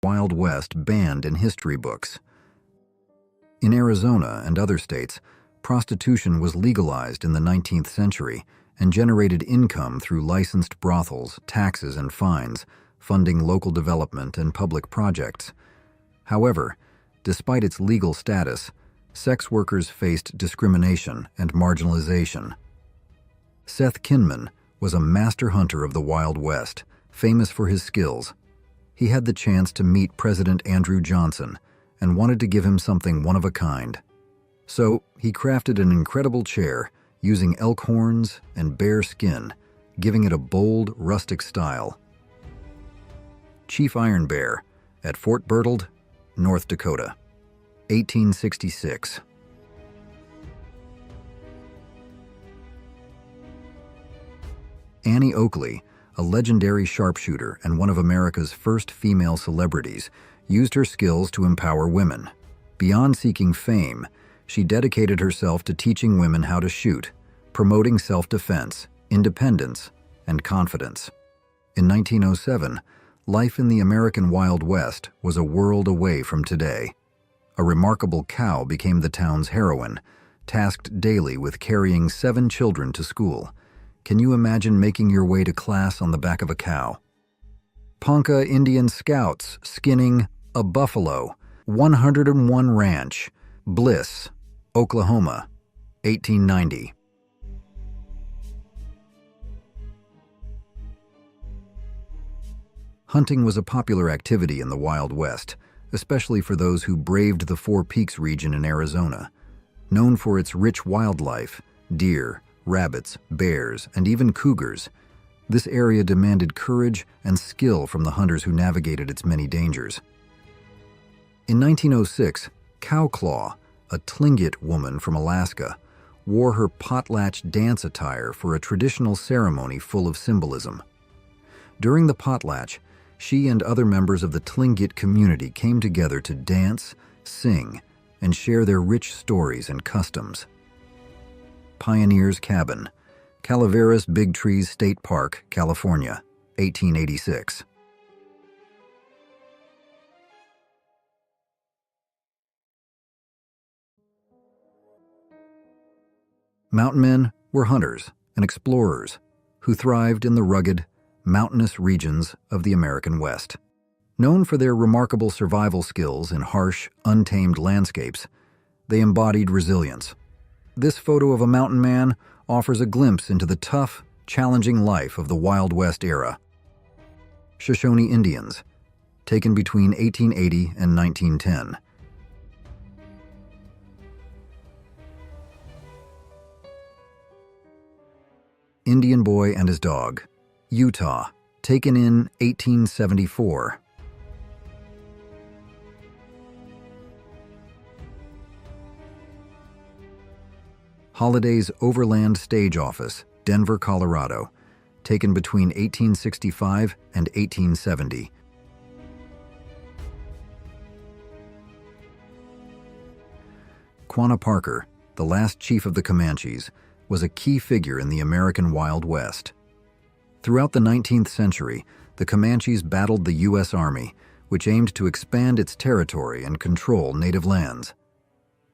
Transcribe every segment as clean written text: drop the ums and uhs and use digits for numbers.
Wild West banned in history books. In Arizona and other states, prostitution was legalized in the 19th century and generated income through licensed brothels, taxes, and fines, funding local development and public projects. However, despite its legal status, sex workers faced discrimination and marginalization. Seth Kinman was a master hunter of the Wild West, famous for his skills. He had the chance to meet President Andrew Johnson and wanted to give him something one of a kind. So he crafted an incredible chair using elk horns and bear skin, giving it a bold, rustic style. Chief Iron Bear at Fort Berthold, North Dakota, 1866. Annie Oakley, a legendary sharpshooter and one of America's first female celebrities, used her skills to empower women. Beyond seeking fame, she dedicated herself to teaching women how to shoot, promoting self-defense, independence, and confidence. In 1907, life in the American Wild West was a world away from today. A remarkable cow became the town's heroine, tasked daily with carrying 7 children to school. Can you imagine making your way to class on the back of a cow? Ponca Indian Scouts skinning a buffalo, 101 Ranch, Bliss, Oklahoma, 1890. Hunting was a popular activity in the Wild West, especially for those who braved the Four Peaks region in Arizona. Known for its rich wildlife, deer, rabbits, bears, and even cougars, this area demanded courage and skill from the hunters who navigated its many dangers. In 1906, Cow Claw, a Tlingit woman from Alaska, wore her potlatch dance attire for a traditional ceremony full of symbolism. During the potlatch, she and other members of the Tlingit community came together to dance, sing, and share their rich stories and customs. Pioneer's Cabin, Calaveras Big Trees State Park, California, 1886. Mountain men were hunters and explorers who thrived in the rugged, mountainous regions of the American West. Known for their remarkable survival skills in harsh, untamed landscapes, they embodied resilience. This photo of a mountain man offers a glimpse into the tough, challenging life of the Wild West era. Shoshone Indians, taken between 1880 and 1910. Indian Boy and His Dog, Utah, taken in 1874. Holiday's Overland Stage Office, Denver, Colorado, taken between 1865 and 1870. Quanah Parker, the last chief of the Comanches, was a key figure in the American Wild West. Throughout the 19th century, the Comanches battled the U.S. Army, which aimed to expand its territory and control native lands.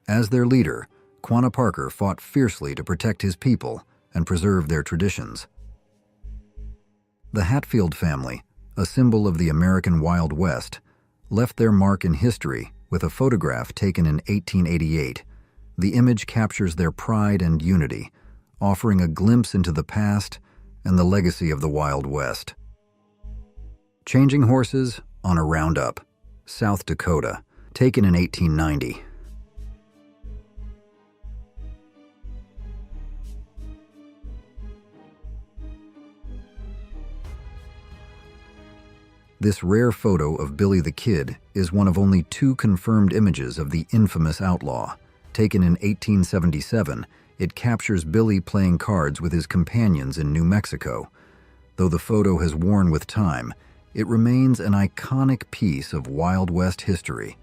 As their leader, Quanah Parker fought fiercely to protect his people and preserve their traditions. The Hatfield family, a symbol of the American Wild West, left their mark in history with a photograph taken in 1888. The image captures their pride and unity, offering a glimpse into the past and the legacy of the Wild West. Changing Horses on a Roundup, South Dakota, taken in 1890. This rare photo of Billy the Kid is one of only 2 confirmed images of the infamous outlaw. Taken in 1877, it captures Billy playing cards with his companions in New Mexico. Though the photo has worn with time, it remains an iconic piece of Wild West history.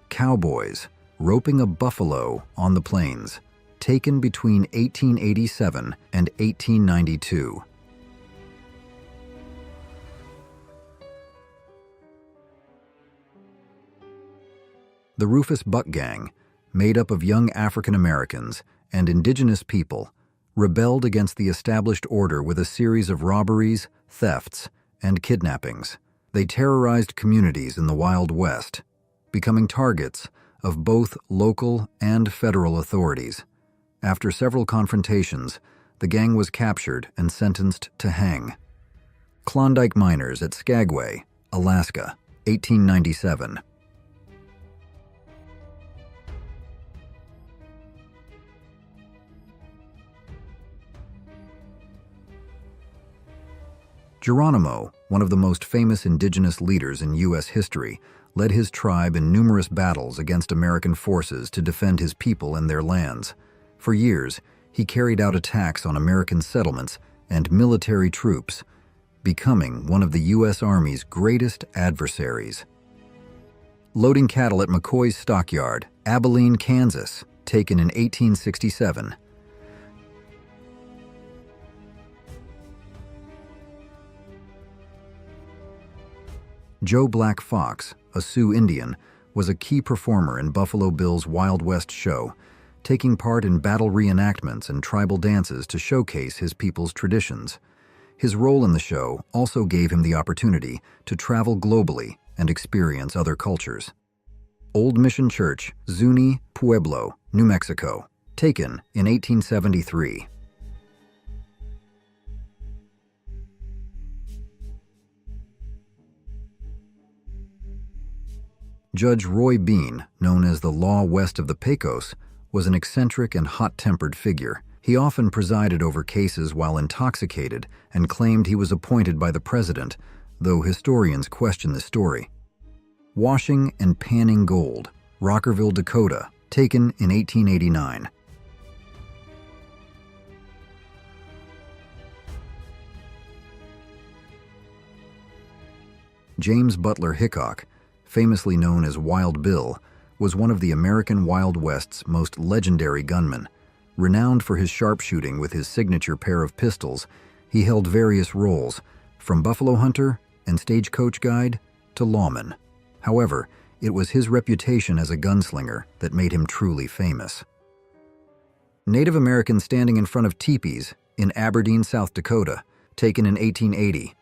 Cowboys roping a buffalo on the plains, taken between 1887 and 1892. The Rufus Buck Gang, made up of young African Americans and indigenous people, rebelled against the established order with a series of robberies, thefts, and kidnappings. They terrorized communities in the Wild West, becoming targets of both local and federal authorities. After several confrontations, the gang was captured and sentenced to hang. Klondike miners at Skagway, Alaska, 1897. Geronimo, one of the most famous indigenous leaders in U.S. history, led his tribe in numerous battles against American forces to defend his people and their lands. For years, he carried out attacks on American settlements and military troops, becoming one of the U.S. Army's greatest adversaries. Loading cattle at McCoy's Stockyard, Abilene, Kansas, taken in 1867. Joe Black Fox, a Sioux Indian, was a key performer in Buffalo Bill's Wild West show, taking part in battle reenactments and tribal dances to showcase his people's traditions. His role in the show also gave him the opportunity to travel globally and experience other cultures. Old Mission Church, Zuni, Pueblo, New Mexico, taken in 1873. Judge Roy Bean, known as the Law West of the Pecos, was an eccentric and hot-tempered figure. He often presided over cases while intoxicated and claimed he was appointed by the president, though historians question this story. Washing and panning gold, Rockerville, Dakota, taken in 1889. James Butler Hickok, famously known as Wild Bill, was one of the American Wild West's most legendary gunmen. Renowned for his sharpshooting with his signature pair of pistols, he held various roles, from buffalo hunter and stagecoach guide to lawman. However, it was his reputation as a gunslinger that made him truly famous. Native Americans standing in front of teepees in Aberdeen, South Dakota, taken in 1880.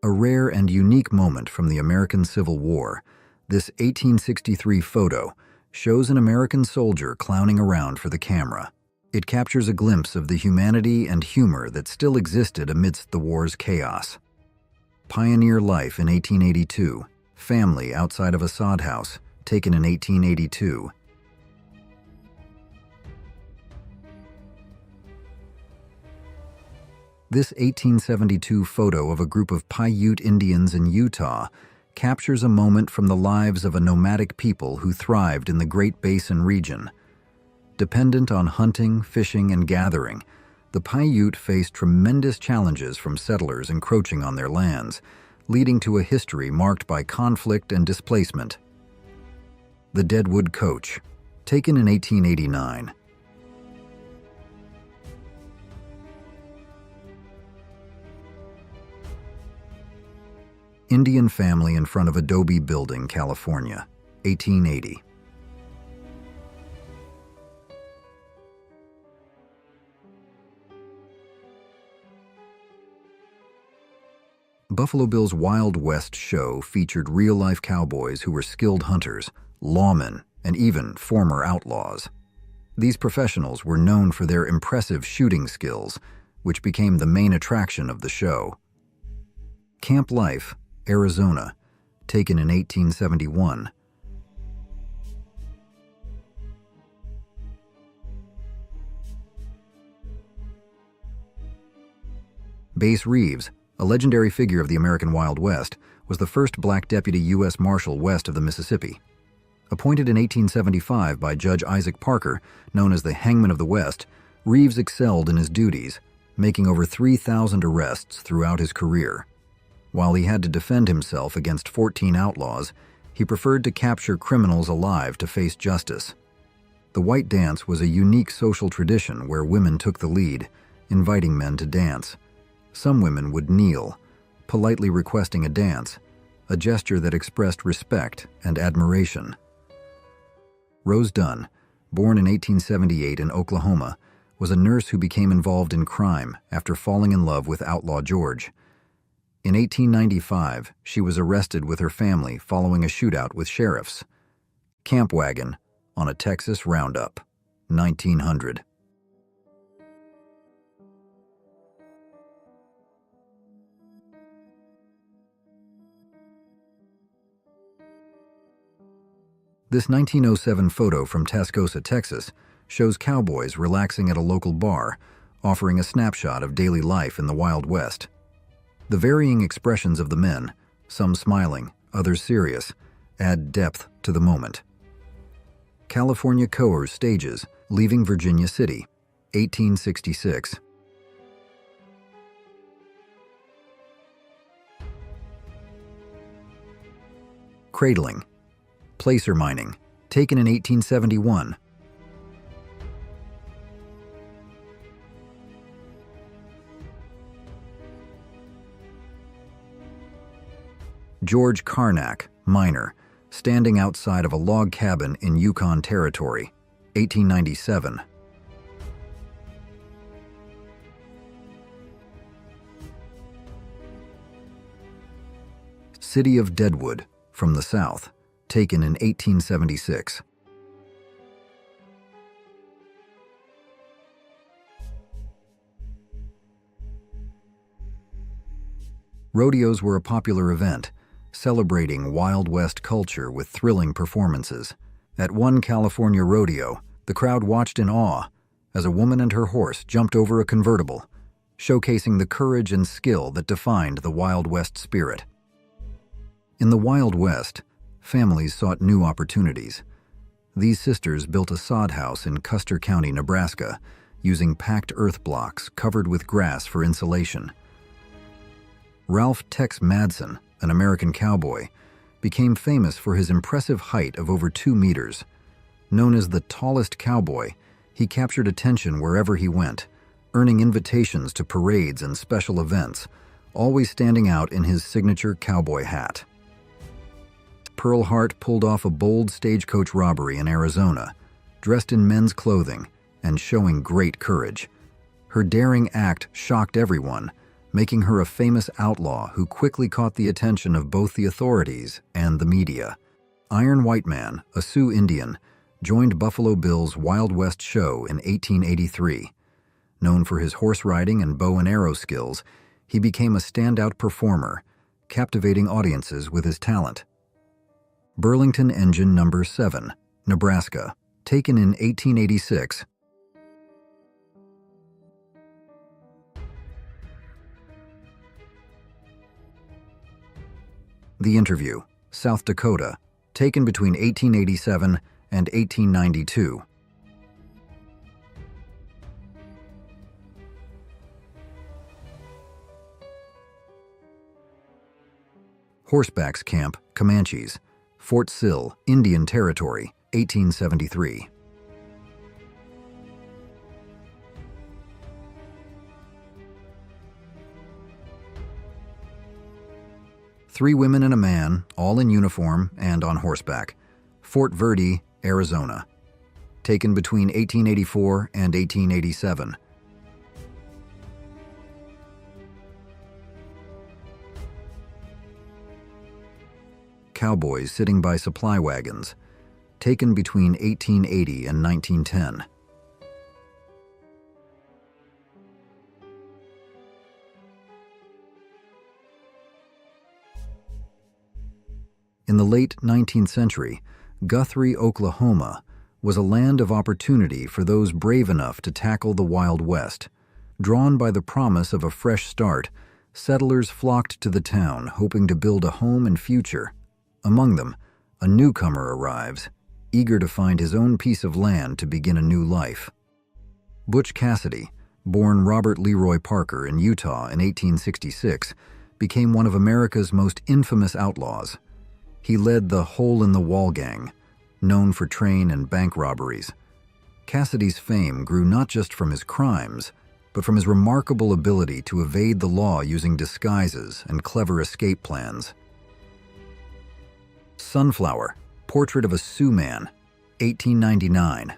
A rare and unique moment from the American Civil War, this 1863 photo shows an American soldier clowning around for the camera. It captures a glimpse of the humanity and humor that still existed amidst the war's chaos. Pioneer life in 1882, family outside of a sod house, taken in 1882. This 1872 photo of a group of Paiute Indians in Utah captures a moment from the lives of a nomadic people who thrived in the Great Basin region. Dependent on hunting, fishing, and gathering, the Paiute faced tremendous challenges from settlers encroaching on their lands, leading to a history marked by conflict and displacement. The Deadwood Coach, taken in 1889. Indian family in front of Adobe Building, California, 1880. Buffalo Bill's Wild West show featured real-life cowboys who were skilled hunters, lawmen, and even former outlaws. These professionals were known for their impressive shooting skills, which became the main attraction of the show. Camp Life, Arizona, taken in 1871. Bass Reeves, a legendary figure of the American Wild West, was the first black deputy U.S. Marshal west of the Mississippi. Appointed in 1875 by Judge Isaac Parker, known as the Hangman of the West, Reeves excelled in his duties, making over 3,000 arrests throughout his career. While he had to defend himself against 14 outlaws, he preferred to capture criminals alive to face justice. The white dance was a unique social tradition where women took the lead, inviting men to dance. Some women would kneel, politely requesting a dance, a gesture that expressed respect and admiration. Rose Dunn, born in 1878 in Oklahoma, was a nurse who became involved in crime after falling in love with Outlaw George. In 1895, she was arrested with her family following a shootout with sheriffs. Camp wagon on a Texas roundup, 1900. This 1907 photo from Tascosa, Texas, shows cowboys relaxing at a local bar, offering a snapshot of daily life in the Wild West. The varying expressions of the men, some smiling, others serious, add depth to the moment. California Coers stages, leaving Virginia City, 1866. Cradling, placer mining, taken in 1871. George Carnac, miner, standing outside of a log cabin in Yukon Territory, 1897. City of Deadwood, from the south, taken in 1876. Rodeos were a popular event, celebrating Wild West culture with thrilling performances. At one California rodeo, the crowd watched in awe as a woman and her horse jumped over a convertible, showcasing the courage and skill that defined the Wild West spirit. In the Wild West, families sought new opportunities. These sisters built a sod house in Custer County, Nebraska, using packed earth blocks covered with grass for insulation. Ralph Tex Madsen, an American cowboy, became famous for his impressive height of over 2 meters. Known as the tallest cowboy, he captured attention wherever he went, earning invitations to parades and special events, always standing out in his signature cowboy hat. Pearl Hart pulled off a bold stagecoach robbery in Arizona, dressed in men's clothing and showing great courage. Her daring act shocked everyone, making her a famous outlaw who quickly caught the attention of both the authorities and the media. Iron White Man, a Sioux Indian, joined Buffalo Bill's Wild West show in 1883. Known for his horse riding and bow and arrow skills, he became a standout performer, captivating audiences with his talent. Burlington Engine No. 7, Nebraska, taken in 1886. The Interview, South Dakota, taken between 1887 and 1892. Horseback's Camp, Comanches, Fort Sill, Indian Territory, 1873. Three women and a man, all in uniform and on horseback. Fort Verde, Arizona. Taken between 1884 and 1887. Cowboys sitting by supply wagons. Taken between 1880 and 1910. In the late 19th century, Guthrie, Oklahoma, was a land of opportunity for those brave enough to tackle the Wild West. Drawn by the promise of a fresh start, settlers flocked to the town hoping to build a home and future. Among them, a newcomer arrives, eager to find his own piece of land to begin a new life. Butch Cassidy, born Robert Leroy Parker in Utah in 1866, became one of America's most infamous outlaws. He led the Hole-in-the-Wall gang, known for train and bank robberies. Cassidy's fame grew not just from his crimes, but from his remarkable ability to evade the law using disguises and clever escape plans. Sunflower, Portrait of a Sioux Man, 1899.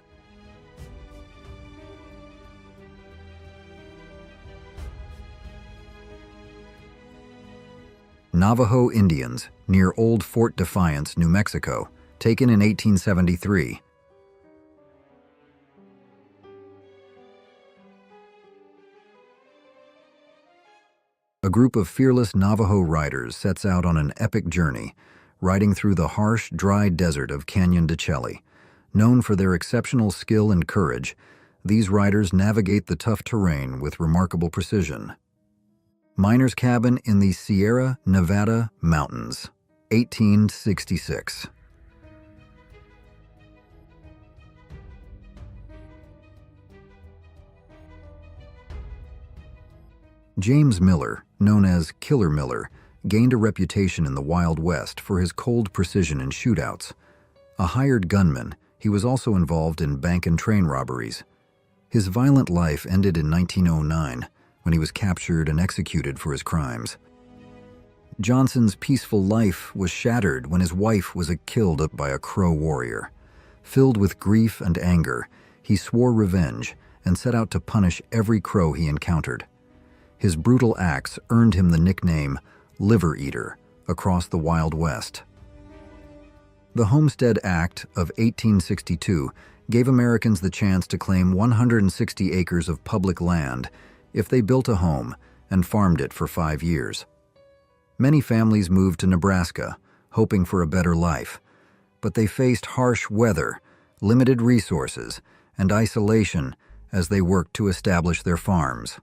Navajo Indians near Old Fort Defiance, New Mexico, taken in 1873. A group of fearless Navajo riders sets out on an epic journey, riding through the harsh, dry desert of Canyon de Chelly. Known for their exceptional skill and courage, these riders navigate the tough terrain with remarkable precision. Miner's Cabin in the Sierra Nevada Mountains, 1866. James Miller, known as Killer Miller, gained a reputation in the Wild West for his cold precision in shootouts. A hired gunman, he was also involved in bank and train robberies. His violent life ended in 1909, when he was captured and executed for his crimes. Johnson's peaceful life was shattered when his wife was killed by a Crow warrior. Filled with grief and anger, he swore revenge and set out to punish every Crow he encountered. His brutal acts earned him the nickname Liver Eater across the Wild West. The Homestead Act of 1862 gave Americans the chance to claim 160 acres of public land if they built a home and farmed it for 5 years. Many families moved to Nebraska, hoping for a better life, but they faced harsh weather, limited resources, and isolation as they worked to establish their farms.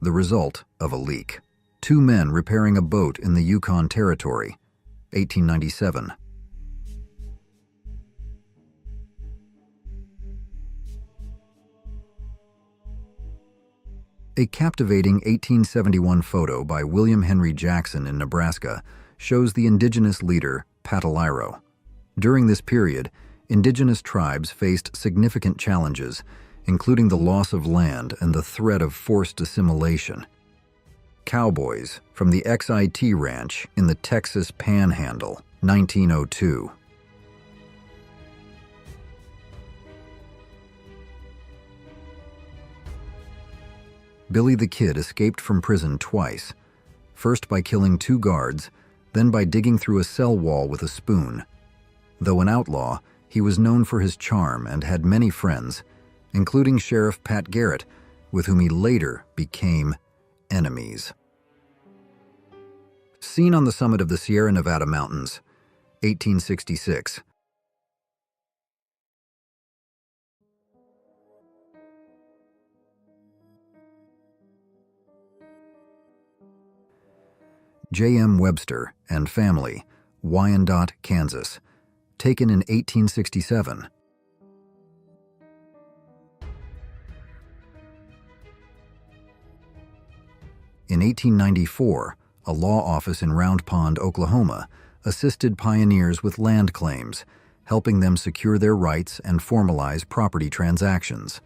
The result of a leak. 2 men repairing a boat in the Yukon Territory, 1897. A captivating 1871 photo by William Henry Jackson in Nebraska shows the indigenous leader, Pataliro. During this period, indigenous tribes faced significant challenges, including the loss of land and the threat of forced assimilation. Cowboys from the XIT Ranch in the Texas Panhandle, 1902. Billy the Kid escaped from prison twice, first by killing 2 guards, then by digging through a cell wall with a spoon. Though an outlaw, he was known for his charm and had many friends, including Sheriff Pat Garrett, with whom he later became enemies. Seen on the summit of the Sierra Nevada Mountains, 1866. J.M. Webster and family, Wyandotte, Kansas, taken in 1867. In 1894, a law office in Round Pond, Oklahoma, assisted pioneers with land claims, helping them secure their rights and formalize property transactions.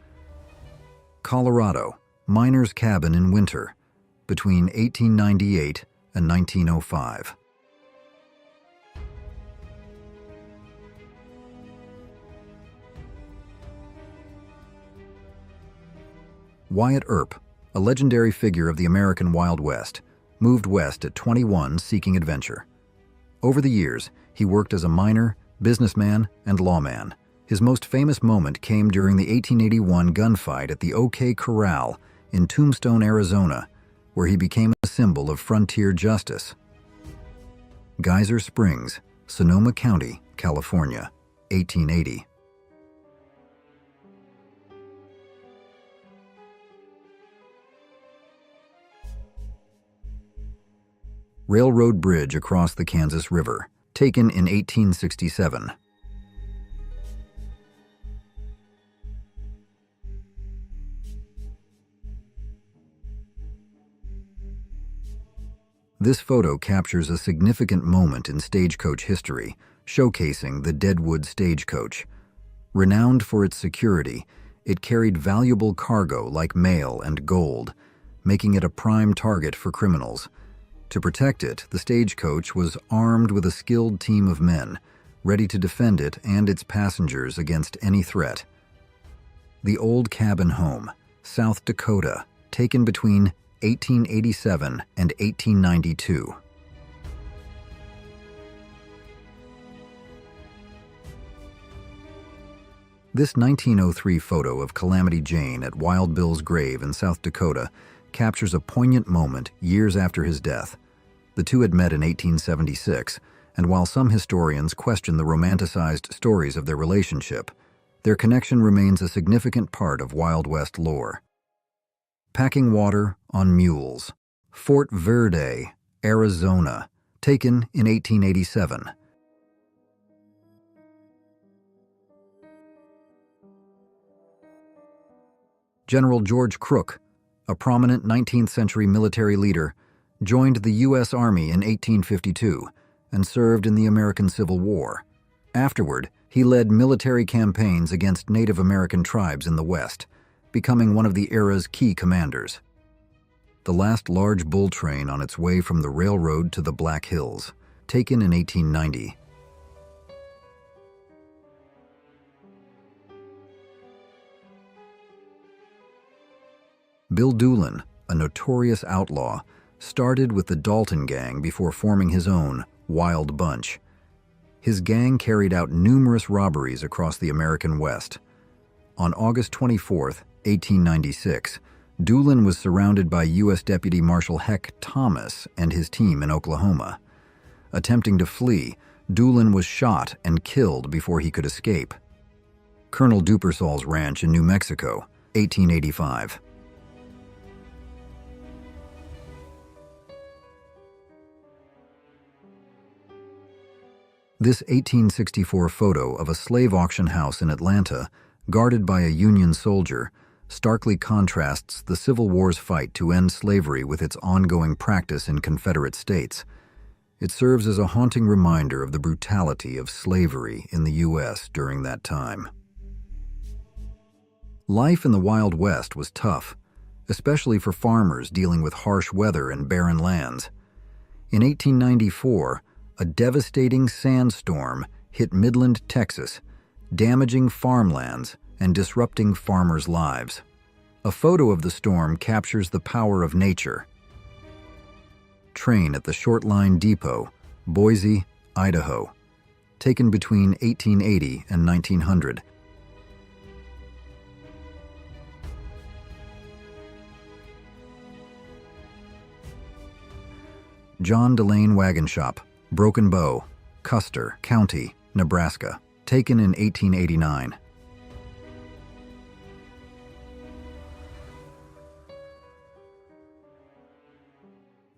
Colorado, Miner's Cabin in Winter, between 1898 and 1905. Wyatt Earp, a legendary figure of the American Wild West, moved west at 21 seeking adventure. Over the years, he worked as a miner, businessman, and lawman. His most famous moment came during the 1881 gunfight at the OK Corral in Tombstone, Arizona, where he became a symbol of frontier justice. Geyser Springs, Sonoma County, California, 1880. Railroad bridge across the Kansas River, taken in 1867. This photo captures a significant moment in stagecoach history, showcasing the Deadwood Stagecoach. Renowned for its security, It carried valuable cargo like mail and gold, making it a prime target for criminals. To protect it, the stagecoach was armed with a skilled team of men, ready to defend it and its passengers against any threat. The Old Cabin Home, South Dakota, taken between 1887 and 1892. This 1903 photo of Calamity Jane at Wild Bill's grave in South Dakota captures a poignant moment years after his death. The two had met in 1876, and while some historians question the romanticized stories of their relationship, their connection remains a significant part of Wild West lore. Packing water on mules. Fort Verde, Arizona, taken in 1887. General George Crook, a prominent 19th century military leader, joined the U.S. Army in 1852 and served in the American Civil War. Afterward, he led military campaigns against Native American tribes in the West, becoming one of the era's key commanders. The last large bull train on its way from the railroad to the Black Hills, taken in 1890. Bill Doolin, a notorious outlaw, started with the Dalton Gang before forming his own Wild Bunch. His gang carried out numerous robberies across the American West. On August 24, 1896, Doolin was surrounded by U.S. Deputy Marshal Heck Thomas and his team in Oklahoma. Attempting to flee, Doolin was shot and killed before he could escape. Colonel Dupersaul's Ranch in New Mexico, 1885. This 1864 photo of a slave auction house in Atlanta, guarded by a Union soldier, starkly contrasts the Civil War's fight to end slavery with its ongoing practice in Confederate states. It serves as a haunting reminder of the brutality of slavery in the U.S. during that time. Life in the Wild West was tough, especially for farmers dealing with harsh weather and barren lands. In 1894, a devastating sandstorm hit Midland, Texas, damaging farmlands and disrupting farmers' lives. A photo of the storm captures the power of nature. Train at the Short Line Depot, Boise, Idaho, taken between 1880 and 1900. John Delane Wagon Shop, Broken Bow, Custer County, Nebraska, taken in 1889.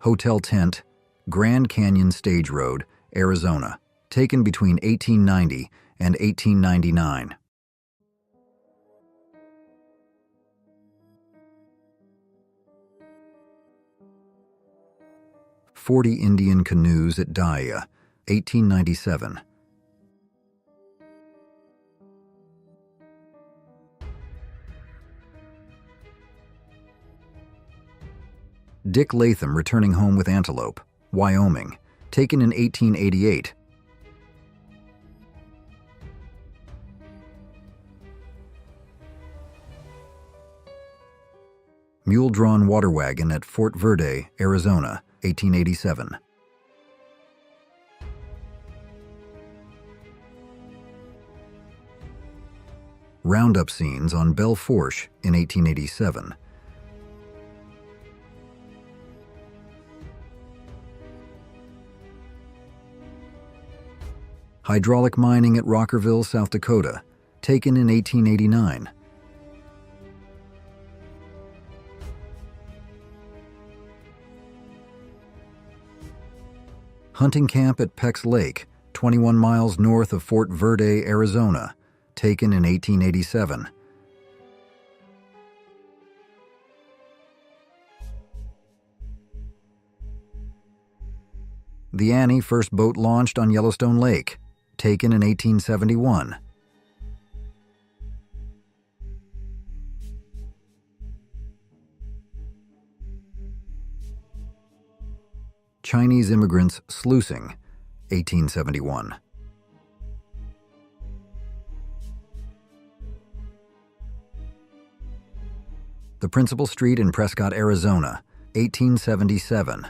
Hotel Tent, Grand Canyon Stage Road, Arizona, taken between 1890 and 1899. "40 Indian Canoes at Daya, 1897. Dick Latham returning home with antelope, Wyoming, taken in 1888. Mule-drawn water wagon at Fort Verde, Arizona, 1887. Roundup scenes on Belle Fourche in 1887. Hydraulic mining at Rockerville, South Dakota, taken in 1889. Hunting camp at Peck's Lake, 21 miles north of Fort Verde, Arizona, taken in 1887. The Annie first boat launched on Yellowstone Lake, taken in 1871. Chinese immigrants sluicing, 1871. The principal street in Prescott, Arizona, 1877.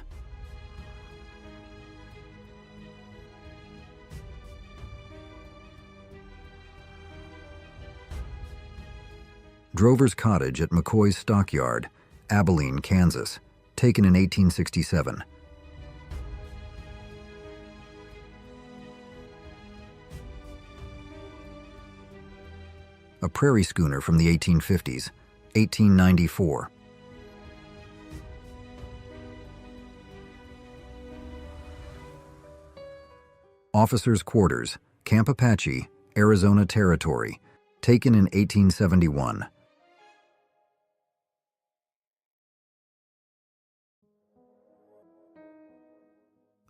Drover's Cottage at McCoy's Stockyard, Abilene, Kansas, taken in 1867. A prairie schooner from the 1850s, 1894. Officers' Quarters, Camp Apache, Arizona Territory, taken in 1871.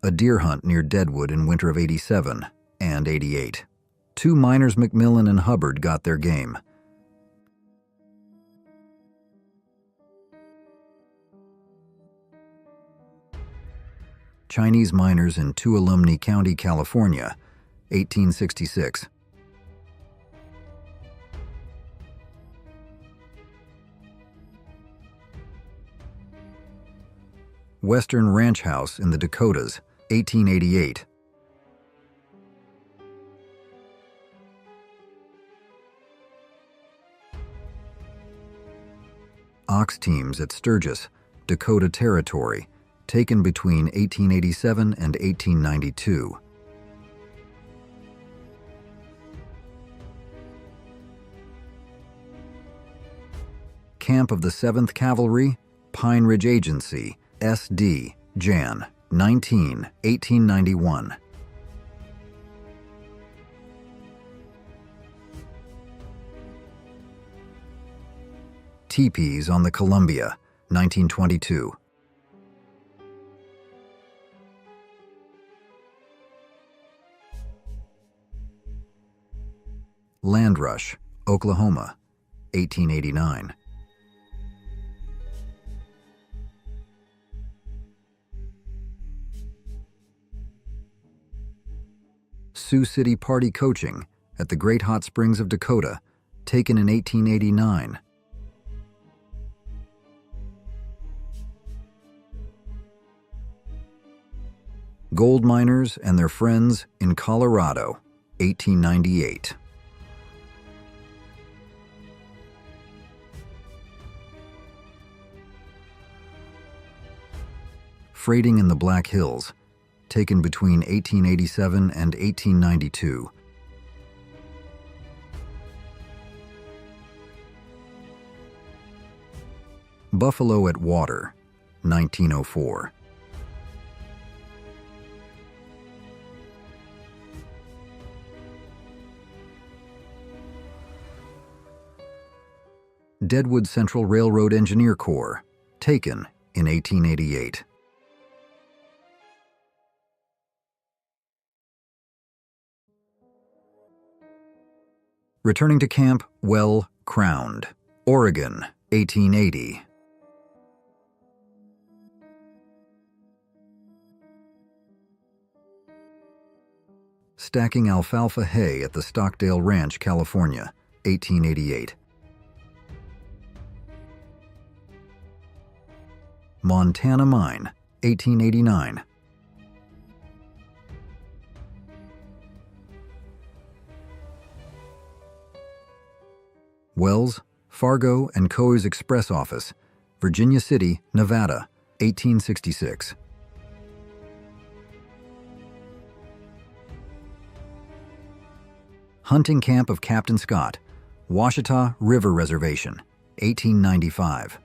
A deer hunt near Deadwood in winter of 87 and 88. Two miners, McMillan and Hubbard, got their game. Chinese miners in Tuolumne County, California, 1866. Western Ranch House in the Dakotas, 1888. Ox teams at Sturgis, Dakota Territory, taken between 1887 and 1892. Camp of the 7th Cavalry, Pine Ridge Agency, SD, Jan. 19, 1891. Teepees on the Columbia, 1922. Land Rush, Oklahoma, 1889. Sioux City Party Coaching at the Great Hot Springs of Dakota, taken in 1889. Gold miners and their friends in Colorado, 1898. Freighting in the Black Hills, taken between 1887 and 1892. Buffalo at Water, 1904. Deadwood Central Railroad Engineer Corps, taken in 1888. Returning to camp, well crowned, Oregon, 1880. Stacking alfalfa hay at the Stockdale Ranch, California, 1888. Montana Mine, 1889. Wells, Fargo and Coe's Express Office, Virginia City, Nevada, 1866. Hunting Camp of Captain Scott, Washita River Reservation, 1895.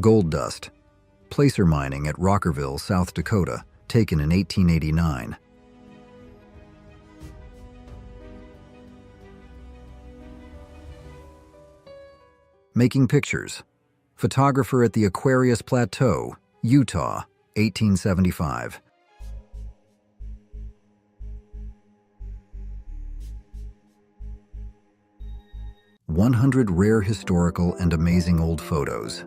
Gold Dust, placer mining at Rockerville, South Dakota, taken in 1889. Making pictures, photographer at the Aquarius Plateau, Utah, 1875. 100 Rare Historical and Amazing Old Photos.